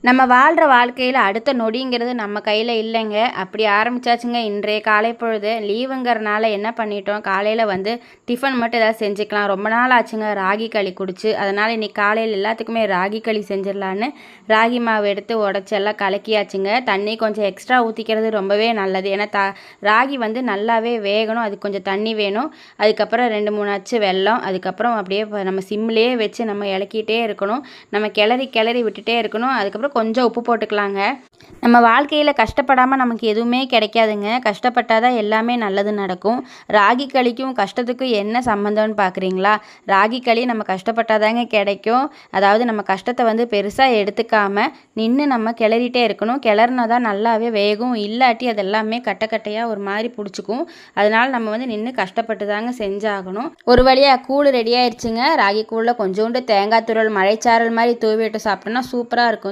நம்ம வாழ்கிற வாழ்க்கையில் அடுத்த நொடிங்கிறது நம்ம கையில் இல்லைங்க. அப்படி ஆரம்பிச்சாச்சுங்க இன்றைய காலை பொழுது. லீவுங்கிறனால என்ன பண்ணிட்டோம், காலையில் வந்து டிஃபன் மட்டும் ஏதாவது செஞ்சுக்கலாம். ரொம்ப நாள் ஆச்சுங்க ராகி களி குடிச்சு. அதனால் இன்றைக்கி காலையில் எல்லாத்துக்குமே ராகி களி செஞ்சிடலான்னு ராகி மாவு எடுத்து உடச்சி எல்லாம் கலக்கியாச்சுங்க. தண்ணி கொஞ்சம் எக்ஸ்ட்ரா ஊற்றிக்கிறது ரொம்பவே நல்லது. ஏன்னா ராகி வந்து நல்லாவே வேகணும், அதுக்கு கொஞ்சம் தண்ணி வேணும். அதுக்கப்புறம் 2-3 அச்சு வெல்லம், அதுக்கப்புறம் அப்படியே நம்ம சிம்லேயே வச்சு நம்ம இலக்கிட்டே இருக்கணும். நம்ம கிளறி விட்டுட்டே இருக்கணும். அதுக்கப்புறம் கொஞ்சம் உப்பு போட்டுக்கலாங்க. நம்ம வாழ்க்கையில் கஷ்டப்படாமல் நமக்கு எதுவுமே கிடைக்காதுங்க. கஷ்டப்பட்டால் தான் எல்லாமே நல்லது நடக்கும். ராகி களிக்கும் கஷ்டத்துக்கும் என்ன சம்மந்தம்னு பார்க்குறீங்களா? ராகி களி நம்ம கஷ்டப்பட்டாதாங்க கிடைக்கும். அதாவது நம்ம கஷ்டத்தை வந்து பெருசாக எடுத்துக்காமல் நின்று நம்ம கிளறிட்டே இருக்கணும். கிளறினா தான் நல்லாவே வேகும். இல்லாட்டி அது எல்லாமே கட்டையாக ஒரு மாதிரி பிடிச்சிக்கும். அதனால் நம்ம வந்து நின்று கஷ்டப்பட்டு தாங்க செஞ்சாகணும். ஒரு வழியாக கூழ் ரெடி ஆயிடுச்சுங்க. ராகி கூழில் கொஞ்சோண்டு தேங்காய் துருவல் மழைச்சாரல் மாதிரி தூவி விட்டு சாப்பிட்டோம்னா சூப்பராக இருக்கும்.